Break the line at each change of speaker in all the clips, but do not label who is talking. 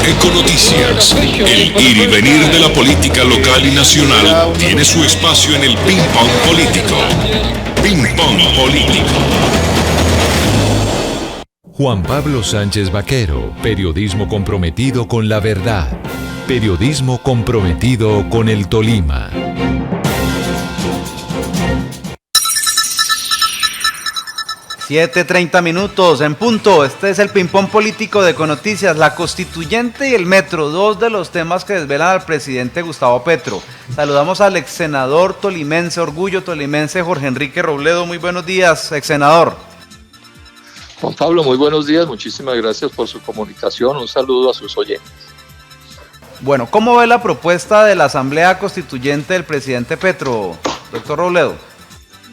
Econoticias, el ir y venir de la política local y nacional tiene su espacio en el Ping Pong Político. Ping Pong Político.
Juan Pablo Sánchez Vaquero, periodismo comprometido con la verdad, periodismo comprometido con el Tolima.
$7:30 en punto. Este es el ping-pong político de Econoticias. La constituyente y el metro, dos de los temas que desvelan al presidente Gustavo Petro. Saludamos al ex senador tolimense, orgullo tolimense, Jorge Enrique Robledo. Muy buenos días, ex senador.
Juan Pablo, muy buenos días. Muchísimas gracias por su comunicación. Un saludo a sus oyentes.
Bueno, ¿cómo ve la propuesta de la Asamblea Constituyente del presidente Petro, doctor Robledo?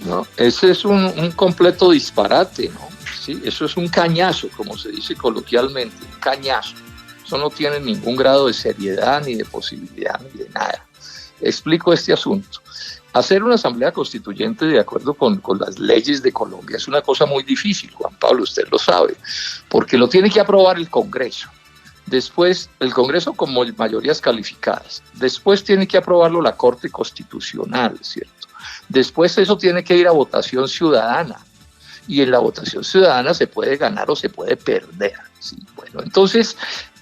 No, ese es un completo disparate, ¿no? Sí, eso es un cañazo, como se dice coloquialmente, un cañazo. Eso no tiene ningún grado de seriedad, ni de posibilidad, ni de nada. Explico este asunto. Hacer una asamblea constituyente de acuerdo con las leyes de Colombia es una cosa muy difícil, Juan Pablo, usted lo sabe, porque lo tiene que aprobar el Congreso. Después, el Congreso con mayorías calificadas. Después tiene que aprobarlo la Corte Constitucional, ¿cierto? Después eso tiene que ir a votación ciudadana, y en la votación ciudadana se puede ganar o se puede perder, ¿sí? Bueno, entonces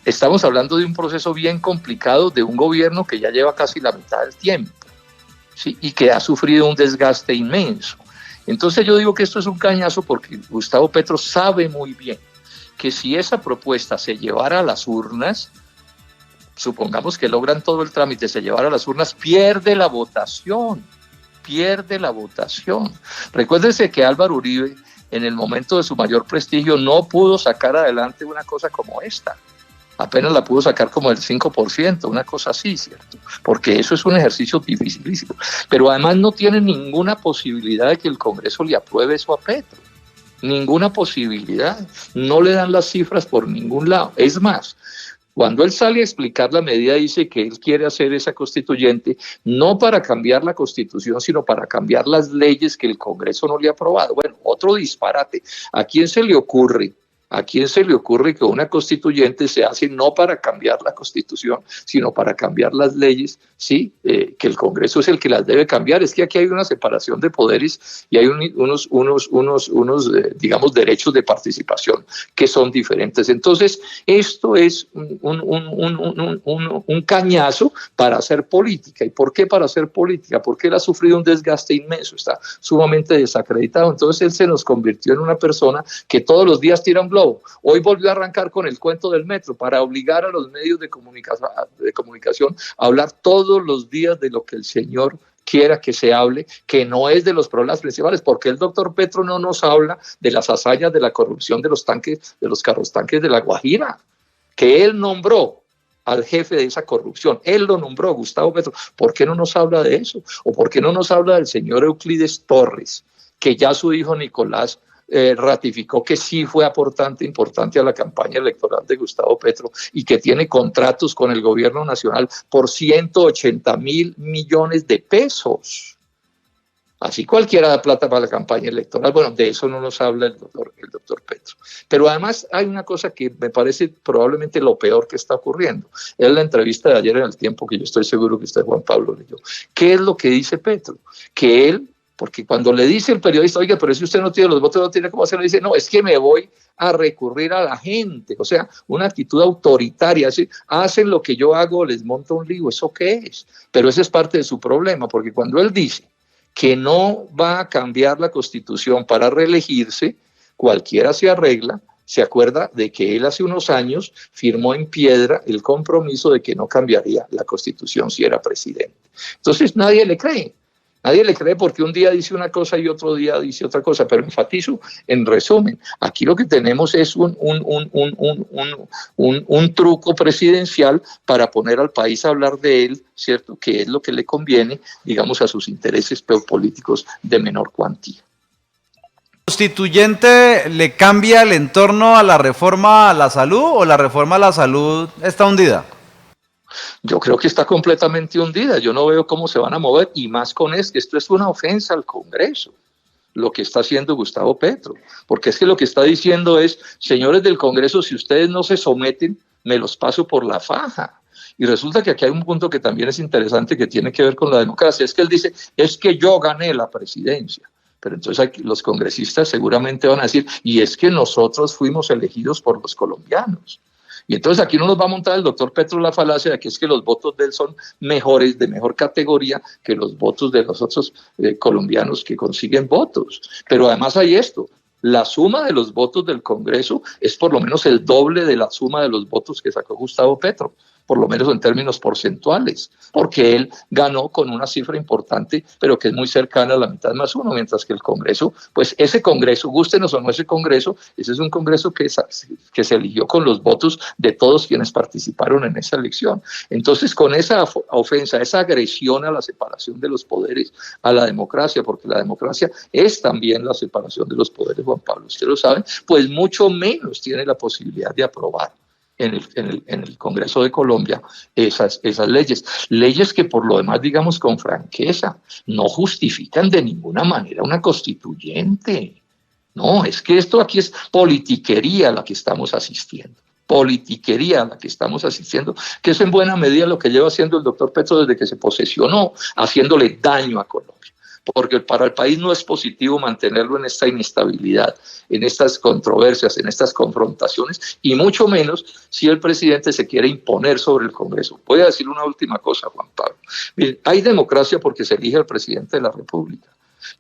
estamos hablando de un proceso bien complicado de un gobierno que ya lleva casi la mitad del tiempo, ¿sí? Y que ha sufrido un desgaste inmenso. Entonces yo digo que esto es un cañazo porque Gustavo Petro sabe muy bien que si esa propuesta se llevara a las urnas, supongamos que logran todo el trámite, se llevara a las urnas, pierde la votación. Recuérdense que Álvaro Uribe, en el momento de su mayor prestigio, no pudo sacar adelante una cosa como esta. Apenas la pudo sacar como el 5%, una cosa así, ¿cierto? Porque eso es un ejercicio dificilísimo. Pero además no tiene ninguna posibilidad de que el Congreso le apruebe eso a Petro. Ninguna posibilidad. No le dan las cifras por ningún lado. Es más, cuando él sale a explicar la medida, dice que él quiere hacer esa constituyente no para cambiar la Constitución, sino para cambiar las leyes que el Congreso no le ha aprobado. Bueno, otro disparate. ¿A quién se le ocurre? ¿A quién se le ocurre que una constituyente se hace no para cambiar la Constitución, sino para cambiar las leyes? Sí, que el Congreso es el que las debe cambiar. Es que aquí hay una separación de poderes y hay unos digamos, derechos de participación que son diferentes. Entonces, esto es un cañazo para hacer política. ¿Y por qué para hacer política? Porque él ha sufrido un desgaste inmenso, está sumamente desacreditado. Entonces, él se nos convirtió en una persona que todos los días tira un globo. Hoy volvió a arrancar con el cuento del metro para obligar a los medios de comunicación a hablar todos los días de lo que el señor quiera que se hable, que no es de los problemas principales, porque el doctor Petro no nos habla de las hazañas de la corrupción de los carros tanques de La Guajira, que él nombró al jefe de esa corrupción. Él lo nombró, Gustavo Petro. ¿Por qué no nos habla de eso? ¿O por qué no nos habla del señor Euclides Torres, que ya su hijo Nicolás ratificó que sí fue importante a la campaña electoral de Gustavo Petro y que tiene contratos con el gobierno nacional por 180.000 millones de pesos? Así cualquiera da plata para la campaña electoral. Bueno, de eso no nos habla el doctor Petro. Pero además hay una cosa que me parece probablemente lo peor que está ocurriendo. Es la entrevista de ayer en El Tiempo, que yo estoy seguro que usted, Juan Pablo, leyó. ¿Qué es lo que dice Petro? Que él, porque cuando le dice el periodista, oiga, pero si usted no tiene los votos, no tiene cómo hacerlo, dice, no, es que me voy a recurrir a la gente. O sea, una actitud autoritaria, así, hacen lo que yo hago, les monto un lío. ¿Eso qué es? Pero ese es parte de su problema, porque cuando él dice que no va a cambiar la Constitución para reelegirse, cualquiera se arregla, se acuerda de que él hace unos años firmó en piedra el compromiso de que no cambiaría la Constitución si era presidente. Entonces nadie le cree. Nadie le cree porque un día dice una cosa y otro día dice otra cosa, pero enfatizo, en resumen, aquí lo que tenemos es un truco presidencial para poner al país a hablar de él, ¿cierto? Que es lo que le conviene, digamos, a sus intereses políticos de menor cuantía.
¿Constituyente le cambia el entorno a la reforma a la salud o la reforma a la salud está hundida?
Yo creo que está completamente hundida. Yo no veo cómo se van a mover, y más con esto es una ofensa al Congreso, lo que está haciendo Gustavo Petro, porque es que lo que está diciendo es, señores del Congreso, si ustedes no se someten, me los paso por la faja. Y resulta que aquí hay un punto que también es interesante que tiene que ver con la democracia, es que él dice, es que yo gané la presidencia. Pero entonces aquí los congresistas seguramente van a decir, y es que nosotros fuimos elegidos por los colombianos. Y entonces aquí no nos va a montar el doctor Petro la falacia de que es que los votos de él son mejores, de mejor categoría que los votos de los otros colombianos que consiguen votos. Pero además hay esto, la suma de los votos del Congreso es por lo menos el doble de la suma de los votos que sacó Gustavo Petro, por lo menos en términos porcentuales, porque él ganó con una cifra importante, pero que es muy cercana a la mitad más uno, mientras que el Congreso, pues ese Congreso, gústenos o no ese Congreso, ese es un Congreso que se eligió con los votos de todos quienes participaron en esa elección. Entonces, con esa ofensa, esa agresión a la separación de los poderes, a la democracia, porque la democracia es también la separación de los poderes, Juan Pablo, usted lo sabe, pues mucho menos tiene la posibilidad de aprobar en el Congreso de Colombia esas leyes que por lo demás, digamos con franqueza, no justifican de ninguna manera una constituyente. No, es que esto aquí es politiquería a la que estamos asistiendo. Politiquería a la que estamos asistiendo, que es en buena medida lo que lleva haciendo el doctor Petro desde que se posesionó, haciéndole daño a Colombia. Porque para el país no es positivo mantenerlo en esta inestabilidad, en estas controversias, en estas confrontaciones, y mucho menos si el presidente se quiere imponer sobre el Congreso. Voy a decir una última cosa, Juan Pablo. Miren, hay democracia porque se elige al presidente de la República,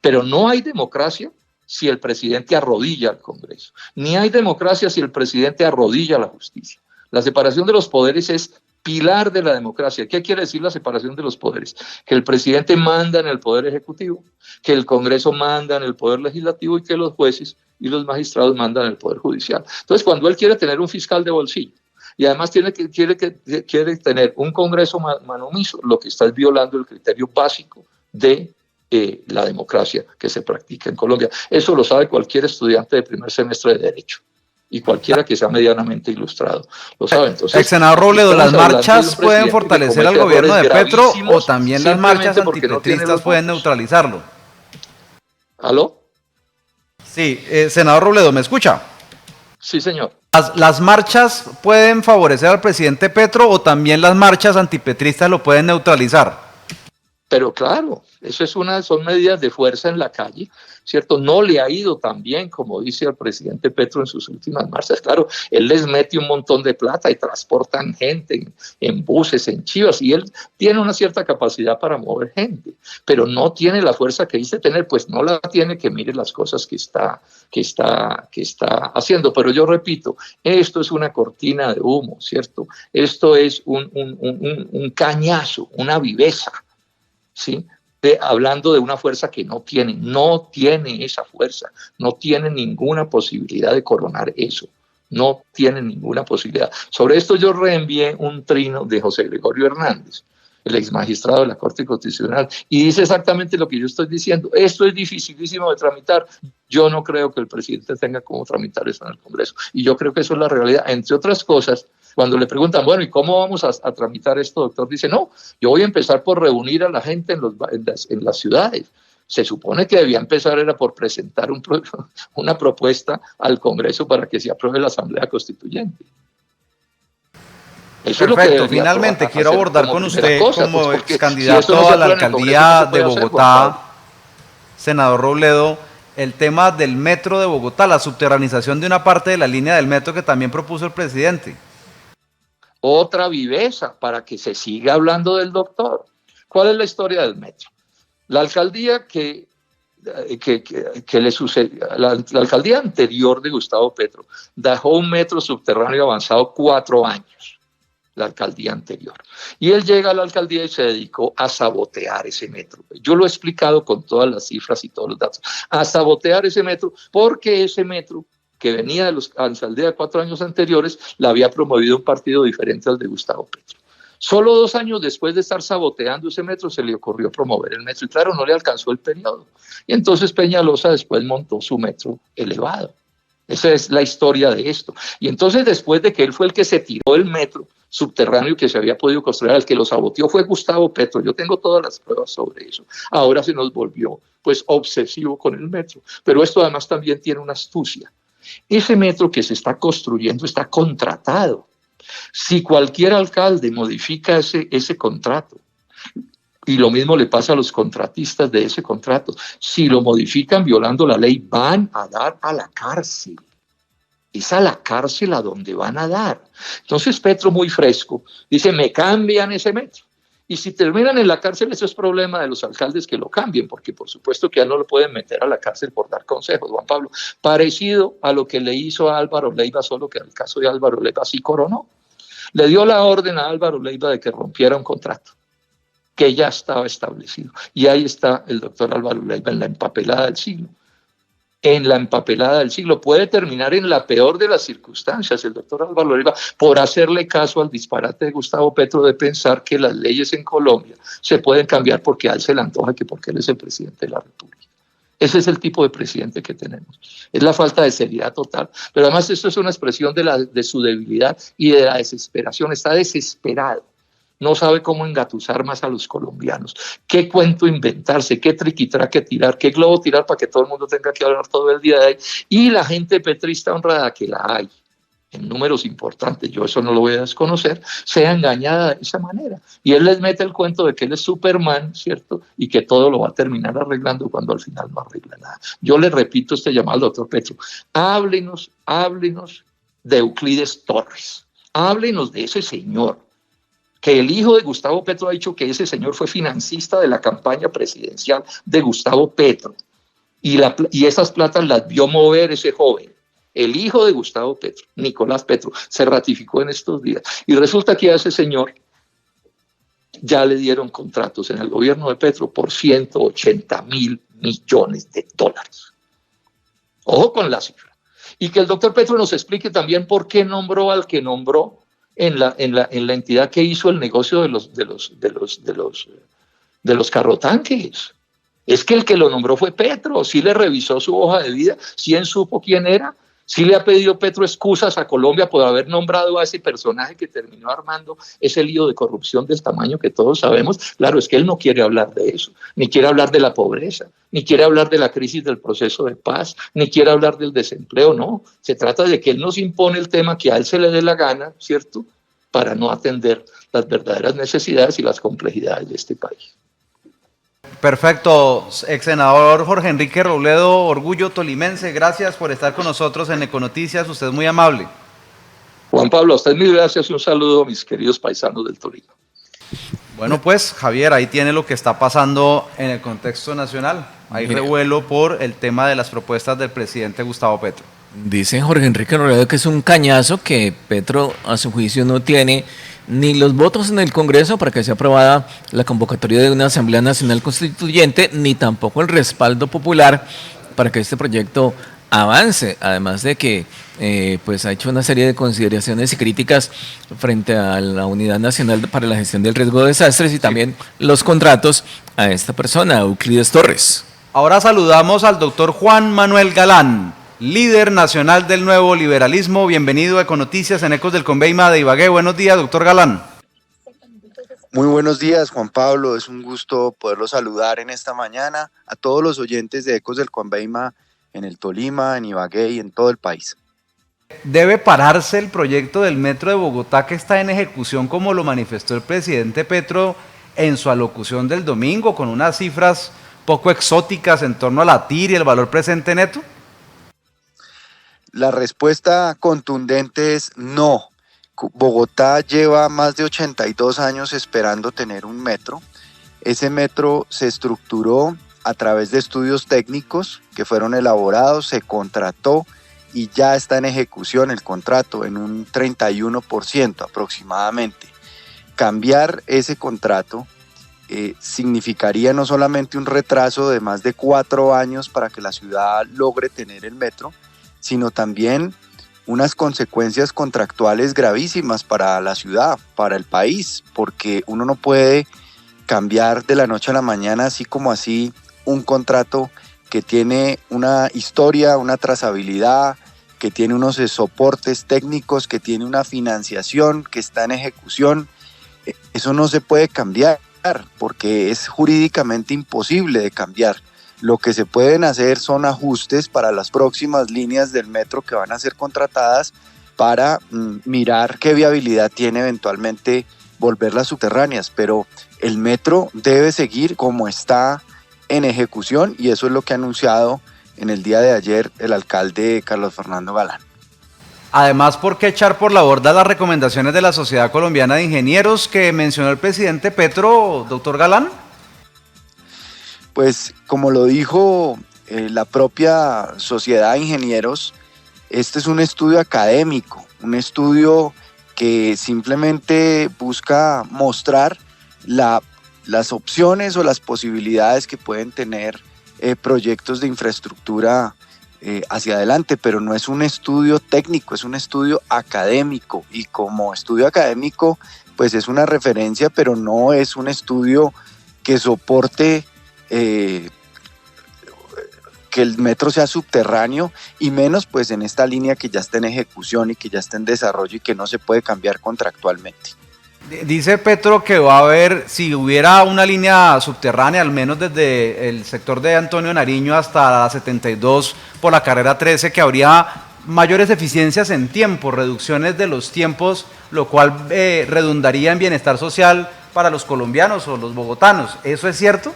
pero no hay democracia si el presidente arrodilla al Congreso, ni hay democracia si el presidente arrodilla a la justicia. La separación de los poderes es pilar de la democracia. ¿Qué quiere decir la separación de los poderes? Que el presidente manda en el poder ejecutivo, que el Congreso manda en el poder legislativo y que los jueces y los magistrados mandan en el poder judicial. Entonces, cuando él quiere tener un fiscal de bolsillo y además quiere tener un Congreso manomiso, lo que está es violando el criterio básico de la democracia que se practica en Colombia. Eso lo sabe cualquier estudiante de primer semestre de Derecho. Y cualquiera que sea medianamente ilustrado lo sabe. Entonces,
ex senador Robledo, ¿las marchas pueden fortalecer al gobierno de Petro o también las marchas antipetristas pueden neutralizarlo?
¿Aló?
Sí, senador Robledo, ¿me escucha?
Sí, señor.
¿Las marchas pueden favorecer al presidente Petro o también las marchas antipetristas lo pueden neutralizar?
Pero claro, son medidas de fuerza en la calle, ¿cierto? No le ha ido tan bien como dice el presidente Petro en sus últimas marchas. Claro, él les mete un montón de plata y transportan gente en buses, en chivas, y él tiene una cierta capacidad para mover gente, pero no tiene la fuerza que dice tener, pues no la tiene, que mire las cosas que está haciendo. Pero yo repito, esto es una cortina de humo, ¿cierto? Esto es un cañazo, una viveza, ¿sí? Hablando de una fuerza que no tiene esa fuerza, no tiene ninguna posibilidad de coronar eso, no tiene ninguna posibilidad. Sobre esto yo reenvié un trino de José Gregorio Hernández, el ex magistrado de la Corte Constitucional, y dice exactamente lo que yo estoy diciendo. Esto es dificilísimo de tramitar. Yo no creo que el presidente tenga cómo tramitar eso en el Congreso, y yo creo que eso es la realidad. Entre otras cosas, cuando le preguntan, bueno, ¿y cómo vamos a tramitar esto, doctor? Dice, no, yo voy a empezar por reunir a la gente en las ciudades. Se supone que debía empezar era por presentar una propuesta al Congreso para que se apruebe la Asamblea Constituyente. Eso perfecto,
finalmente quiero abordar con usted como ex candidato a la alcaldía de Bogotá, senador Robledo, el tema del metro de Bogotá, la subterranización de una parte de la línea del metro que también propuso el presidente.
Otra viveza para que se siga hablando del doctor. ¿Cuál es la historia del metro? La alcaldía le sucedió, la alcaldía anterior de Gustavo Petro dejó un metro subterráneo avanzado 4 años, la alcaldía anterior. Y él llega a la alcaldía y se dedicó a sabotear ese metro. Yo lo he explicado con todas las cifras y todos los datos. A sabotear ese metro, porque ese metro que venía de la alcaldía de 4 años anteriores, la había promovido un partido diferente al de Gustavo Petro. Solo 2 años después de estar saboteando ese metro, se le ocurrió promover el metro, y claro, no le alcanzó el periodo. Y entonces Peñalosa después montó su metro elevado. Esa es la historia de esto. Y entonces, después de que él fue el que se tiró el metro subterráneo que se había podido construir, el que lo saboteó fue Gustavo Petro. Yo tengo todas las pruebas sobre eso. Ahora se nos volvió, pues, obsesivo con el metro. Pero esto además también tiene una astucia. Ese metro que se está construyendo está contratado. Si cualquier alcalde modifica ese contrato, y lo mismo le pasa a los contratistas de ese contrato, si lo modifican violando la ley, van a dar a la cárcel. Es a la cárcel a donde van a dar. Entonces Petro, muy fresco, dice, me cambian ese metro. Y si terminan en la cárcel, eso es problema de los alcaldes que lo cambien, porque por supuesto que ya no lo pueden meter a la cárcel por dar consejos, Juan Pablo. Parecido a lo que le hizo a Álvaro Leiva, solo que en el caso de Álvaro Leiva sí coronó. Le dio la orden a Álvaro Leiva de que rompiera un contrato que ya estaba establecido. Y ahí está el doctor Álvaro Leiva en la empapelada del siglo. En la empapelada del siglo. Puede terminar en la peor de las circunstancias el doctor Álvaro Leiva por hacerle caso al disparate de Gustavo Petro de pensar que las leyes en Colombia se pueden cambiar porque a él se le antoja, que porque él es el presidente de la República. Ese es el tipo de presidente que tenemos. Es la falta de seriedad total. Pero además esto es una expresión de su debilidad y de la desesperación. Está desesperado. No sabe cómo engatusar más a los colombianos, qué cuento inventarse, qué triquitraque tirar, qué globo tirar para que todo el mundo tenga que hablar todo el día de ahí. Y la gente petrista honrada, que la hay en números importantes, yo eso no lo voy a desconocer, sea engañada de esa manera. Y él les mete el cuento de que él es Superman, ¿cierto? Y que todo lo va a terminar arreglando cuando al final no arregla nada. Yo le repito este llamado al doctor Petro, háblenos de Euclides Torres, háblenos de ese señor, que el hijo de Gustavo Petro ha dicho que ese señor fue financista de la campaña presidencial de Gustavo Petro y esas platas las vio mover ese joven. El hijo de Gustavo Petro, Nicolás Petro, se ratificó en estos días. Y resulta que a ese señor ya le dieron contratos en el gobierno de Petro por 180.000 millones de dólares. Ojo con la cifra. Y que el doctor Petro nos explique también por qué nombró al que nombró en la entidad que hizo el negocio de los carrotanques. Es que el que lo nombró fue Petro, sí le revisó su hoja de vida, sí él supo quién era, sí le ha pedido Petro excusas a Colombia por haber nombrado a ese personaje que terminó armando ese lío de corrupción del tamaño que todos sabemos. Claro, es que él no quiere hablar de eso, ni quiere hablar de la pobreza, ni quiere hablar de la crisis del proceso de paz, ni quiere hablar del desempleo, no. Se trata de que él nos impone el tema que a él se le dé la gana, ¿cierto?, para no atender las verdaderas necesidades y las complejidades de este país.
Perfecto, ex senador Jorge Enrique Robledo, orgullo tolimense, gracias por estar con nosotros en Econoticias, usted es muy amable.
Juan Pablo, a usted mil gracias y un saludo a mis queridos paisanos del Tolima.
Bueno, pues Javier, ahí tiene lo que está pasando en el contexto nacional. Hay revuelo por el tema de las propuestas del presidente Gustavo Petro.
Dice Jorge Enrique Robledo que es un cañazo, que Petro a su juicio no tiene ni los votos en el Congreso para que sea aprobada la convocatoria de una Asamblea Nacional Constituyente, ni tampoco el respaldo popular para que este proyecto avance, además de que pues ha hecho una serie de consideraciones y críticas frente a la Unidad Nacional para la Gestión del Riesgo de Desastres y también los contratos a esta persona, Euclides Torres.
Ahora saludamos al doctor Juan Manuel Galán, líder nacional del nuevo liberalismo. Bienvenido a Econoticias en Ecos del Conveima de Ibagué. Buenos días, doctor Galán.
Muy buenos días, Juan Pablo. Es un gusto poderlo saludar en esta mañana a todos los oyentes de Ecos del Conveima en el Tolima, en Ibagué y en todo el país.
¿Debe pararse el proyecto del Metro de Bogotá que está en ejecución, como lo manifestó el presidente Petro en su alocución del domingo, con unas cifras poco exóticas en torno a la TIR y el valor presente neto?
La respuesta contundente es no. Bogotá lleva más de 82 años esperando tener un metro. Ese metro se estructuró a través de estudios técnicos que fueron elaborados, se contrató y ya está en ejecución el contrato en un 31% aproximadamente. Cambiar ese contrato significaría no solamente un retraso de más de 4 años para que la ciudad logre tener el metro, sino también unas consecuencias contractuales gravísimas para la ciudad, para el país, porque uno no puede cambiar de la noche a la mañana así como así un contrato que tiene una historia, una trazabilidad, que tiene unos soportes técnicos, que tiene una financiación, que está en ejecución. Eso no se puede cambiar porque es jurídicamente imposible de cambiar. Lo que se pueden hacer son ajustes para las próximas líneas del metro que van a ser contratadas para mirar qué viabilidad tiene eventualmente volverlas subterráneas, pero el metro debe seguir como está en ejecución y eso es lo que ha anunciado en el día de ayer el alcalde Carlos Fernando Galán.
Además, ¿por qué echar por la borda las recomendaciones de la Sociedad Colombiana de Ingenieros que mencionó el presidente Petro, doctor Galán?
Pues como lo dijo la propia Sociedad de Ingenieros, este es un estudio académico, un estudio que simplemente busca mostrar las opciones o las posibilidades que pueden tener proyectos de infraestructura hacia adelante, pero no es un estudio técnico, es un estudio académico y como estudio académico pues es una referencia, pero no es un estudio que soporte que el metro sea subterráneo y menos pues en esta línea que ya está en ejecución y que ya está en desarrollo y que no se puede cambiar contractualmente.
Dice Petro que va a haber, si hubiera una línea subterránea, al menos desde el sector de Antonio Nariño hasta la 72 por la carrera 13, que habría mayores eficiencias en tiempo, reducciones de los tiempos, lo cual redundaría en bienestar social para los colombianos o los bogotanos. ¿Eso es cierto?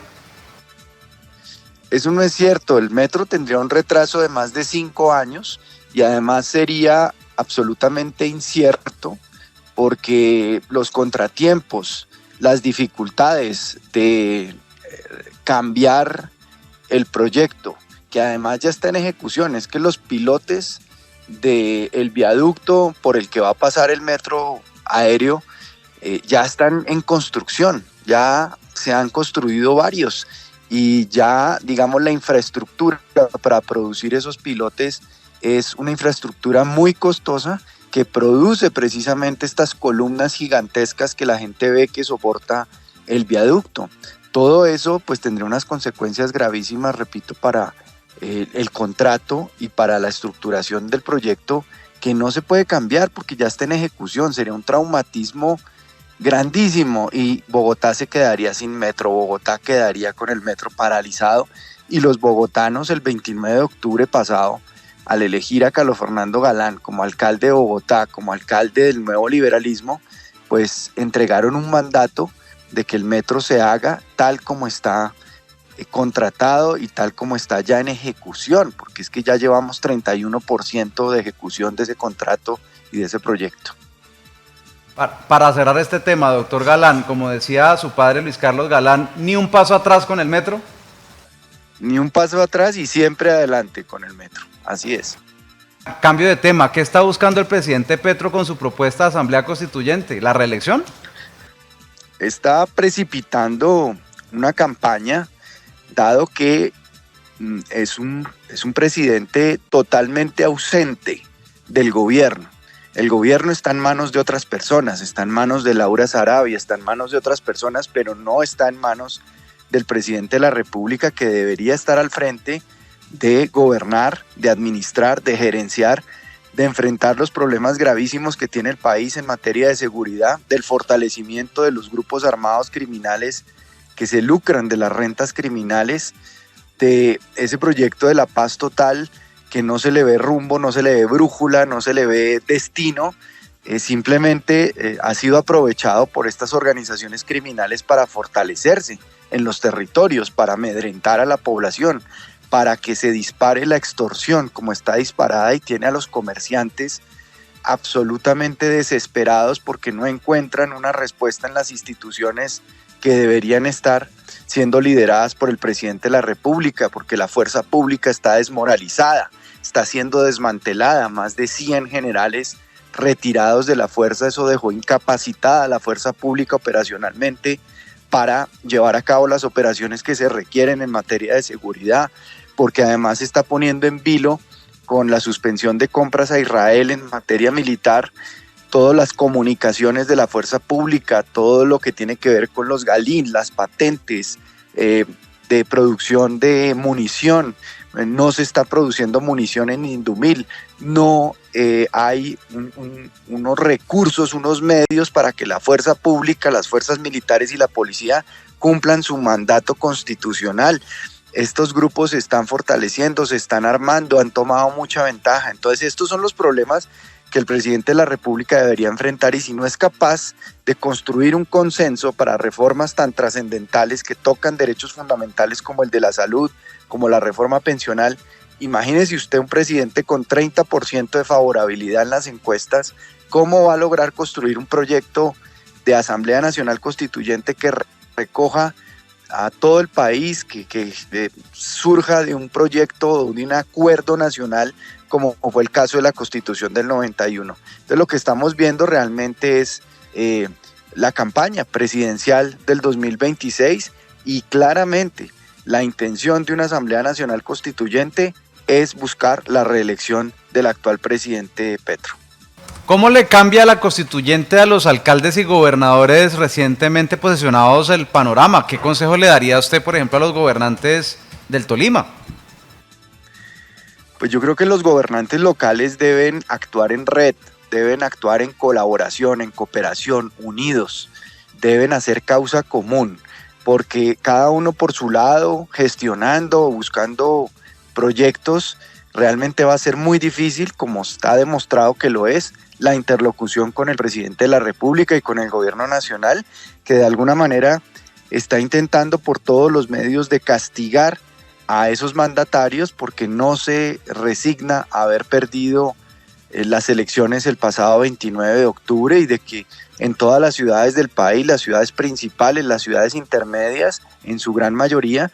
Eso no es cierto, el metro tendría un retraso de más de 5 años y además sería absolutamente incierto porque los contratiempos, las dificultades de cambiar el proyecto, que además ya está en ejecución, es que los pilotes del viaducto por el que va a pasar el metro aéreo ya están en construcción, ya se han construido varios y ya, digamos, la infraestructura para producir esos pilotes es una infraestructura muy costosa que produce precisamente estas columnas gigantescas que la gente ve que soporta el viaducto. Todo eso pues tendría unas consecuencias gravísimas, repito, para el contrato y para la estructuración del proyecto que no se puede cambiar porque ya está en ejecución, sería un traumatismo grandísimo y Bogotá se quedaría sin metro, Bogotá quedaría con el metro paralizado y los bogotanos el 29 de octubre pasado, al elegir a Carlos Fernando Galán como alcalde de Bogotá, como alcalde del nuevo liberalismo, pues entregaron un mandato de que el metro se haga tal como está contratado y tal como está ya en ejecución, porque es que ya llevamos 31% de ejecución de ese contrato y de ese proyecto.
Para cerrar este tema, doctor Galán, como decía su padre Luis Carlos Galán, ¿ni un paso atrás con el metro?
Ni un paso atrás y siempre adelante con el metro, así es.
Cambio de tema, ¿qué está buscando el presidente Petro con su propuesta de asamblea constituyente? ¿La reelección?
Está precipitando una campaña, dado que es un presidente totalmente ausente del gobierno. El gobierno está en manos de otras personas, está en manos de Laura Sarabia, está en manos de otras personas, pero no está en manos del presidente de la República, que debería estar al frente de gobernar, de administrar, de gerenciar, de enfrentar los problemas gravísimos que tiene el país en materia de seguridad, del fortalecimiento de los grupos armados criminales que se lucran de las rentas criminales, de ese proyecto de la paz total que no se le ve rumbo, no se le ve brújula, no se le ve destino, simplemente ha sido aprovechado por estas organizaciones criminales para fortalecerse en los territorios, para amedrentar a la población, para que se dispare la extorsión como está disparada y tiene a los comerciantes absolutamente desesperados porque no encuentran una respuesta en las instituciones que deberían estar siendo lideradas por el presidente de la República, porque la fuerza pública está desmoralizada, está siendo desmantelada, más de 100 generales retirados de la fuerza, eso dejó incapacitada a la fuerza pública operacionalmente para llevar a cabo las operaciones que se requieren en materia de seguridad, porque además se está poniendo en vilo con la suspensión de compras a Israel en materia militar, todas las comunicaciones de la fuerza pública, todo lo que tiene que ver con los galín, las patentes de producción de munición. No se está produciendo munición en Indumil, no hay unos recursos, unos medios para que la fuerza pública, las fuerzas militares y la policía cumplan su mandato constitucional. Estos grupos se están fortaleciendo, se están armando, han tomado mucha ventaja. Entonces estos son los problemas que el presidente de la República debería enfrentar, y si no es capaz de construir un consenso para reformas tan trascendentales que tocan derechos fundamentales como el de la salud, como la reforma pensional, imagínese usted un presidente con 30% de favorabilidad en las encuestas, ¿cómo va a lograr construir un proyecto de Asamblea Nacional Constituyente que recoja a todo el país, que surja de un proyecto, de un acuerdo nacional, como fue el caso de la Constitución del 91? Entonces lo que estamos viendo realmente es la campaña presidencial del 2026, y claramente la intención de una Asamblea Nacional Constituyente es buscar la reelección del actual presidente Petro.
¿Cómo le cambia la constituyente a los alcaldes y gobernadores recientemente posesionados el panorama? ¿Qué consejo le daría usted, por ejemplo, a los gobernantes del Tolima?
Pues yo creo que los gobernantes locales deben actuar en red, deben actuar en colaboración, en cooperación, unidos, deben hacer causa común, porque cada uno por su lado, gestionando, buscando proyectos, realmente va a ser muy difícil, como está demostrado que lo es, la interlocución con el presidente de la República y con el gobierno nacional, que de alguna manera está intentando por todos los medios de castigar a esos mandatarios porque no se resigna a haber perdido las elecciones el pasado 29 de octubre, y de que en todas las ciudades del país, las ciudades principales, las ciudades intermedias, en su gran mayoría,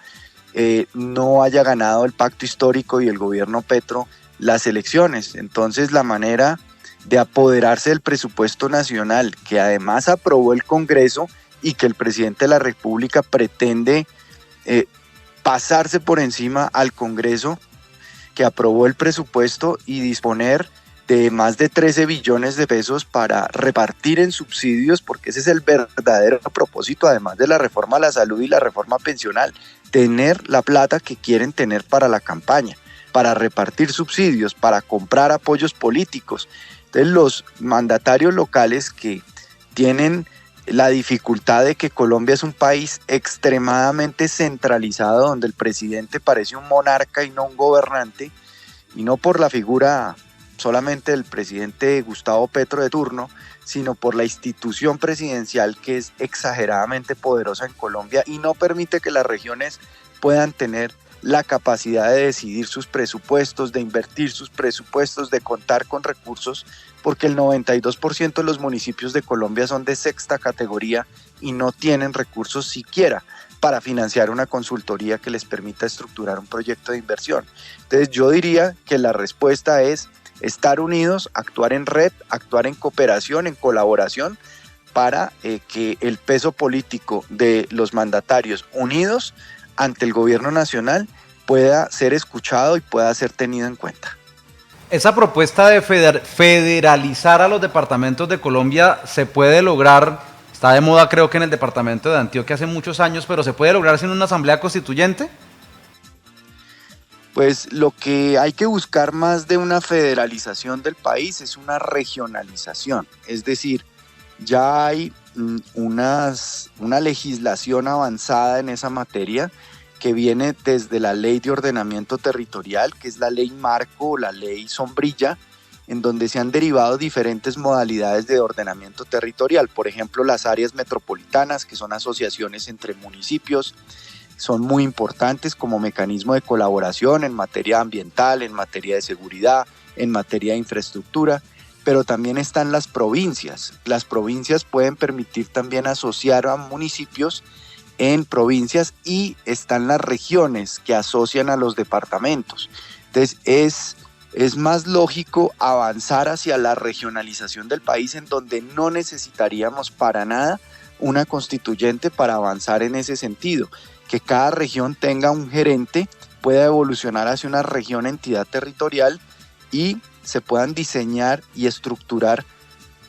no haya ganado el pacto histórico y el gobierno Petro las elecciones. Entonces la manera de apoderarse del presupuesto nacional, que además aprobó el Congreso y que el presidente de la República pretende pasarse por encima al Congreso, que aprobó el presupuesto, y disponer de más de 13 billones de pesos para repartir en subsidios, porque ese es el verdadero propósito, además de la reforma a la salud y la reforma pensional, tener la plata que quieren tener para la campaña, para repartir subsidios, para comprar apoyos políticos. Entonces los mandatarios locales, que tienen la dificultad de que Colombia es un país extremadamente centralizado, donde el presidente parece un monarca y no un gobernante, y no por la figura solamente del presidente Gustavo Petro de turno, sino por la institución presidencial, que es exageradamente poderosa en Colombia y no permite que las regiones puedan tener la capacidad de decidir sus presupuestos, de invertir sus presupuestos, de contar con recursos, porque el 92% de los municipios de Colombia son de sexta categoría y no tienen recursos siquiera para financiar una consultoría que les permita estructurar un proyecto de inversión. Entonces yo diría que la respuesta es estar unidos, actuar en red, actuar en cooperación, en colaboración, para que el peso político de los mandatarios unidos ante el gobierno nacional pueda ser escuchado y pueda ser tenido en cuenta.
Esa propuesta de federalizar a los departamentos de Colombia se puede lograr, está de moda creo que en el departamento de Antioquia hace muchos años, pero ¿se puede lograr sin una asamblea constituyente?
Pues lo que hay que buscar más de una federalización del país es una regionalización, es decir, ya hay una legislación avanzada en esa materia que viene desde la Ley de Ordenamiento Territorial, que es la ley marco o la ley sombrilla, en donde se han derivado diferentes modalidades de ordenamiento territorial, por ejemplo las áreas metropolitanas, que son asociaciones entre municipios, son muy importantes como mecanismo de colaboración en materia ambiental, en materia de seguridad, en materia de infraestructura, pero también están las provincias. Las provincias pueden permitir también asociar a municipios en provincias, y están las regiones que asocian a los departamentos. Entonces es más lógico avanzar hacia la regionalización del país, en donde no necesitaríamos para nada una constituyente para avanzar en ese sentido, que cada región tenga un gerente, pueda evolucionar hacia una región entidad territorial y se puedan diseñar y estructurar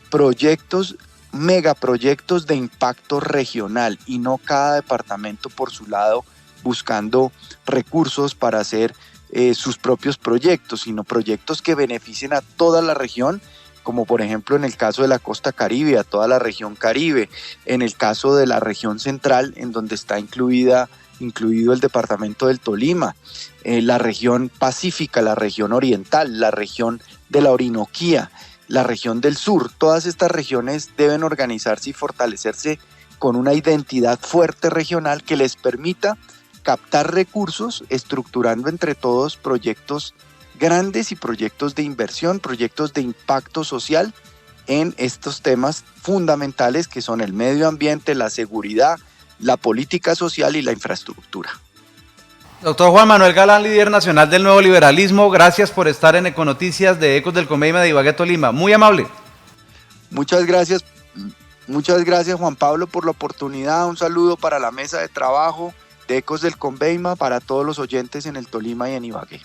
proyectos, megaproyectos de impacto regional, y no cada departamento por su lado buscando recursos para hacer sus propios proyectos, sino proyectos que beneficien a toda la región, como por ejemplo en el caso de la costa Caribe, a toda la región Caribe, en el caso de la región central, en donde está incluido el departamento del Tolima, la región pacífica, la región oriental, la región de la Orinoquía, la región del sur. Todas estas regiones deben organizarse y fortalecerse con una identidad fuerte regional que les permita captar recursos, estructurando entre todos proyectos grandes y proyectos de inversión, proyectos de impacto social en estos temas fundamentales que son el medio ambiente, la seguridad, la política social y la infraestructura.
Doctor Juan Manuel Galán, líder nacional del Nuevo Liberalismo, gracias por estar en Econoticias de Ecos del Conveima de Ibagué, Tolima. Muy amable.
Muchas gracias Juan Pablo por la oportunidad. Un saludo para la mesa de trabajo de Ecos del Conveima, para todos los oyentes en el Tolima y en Ibagué.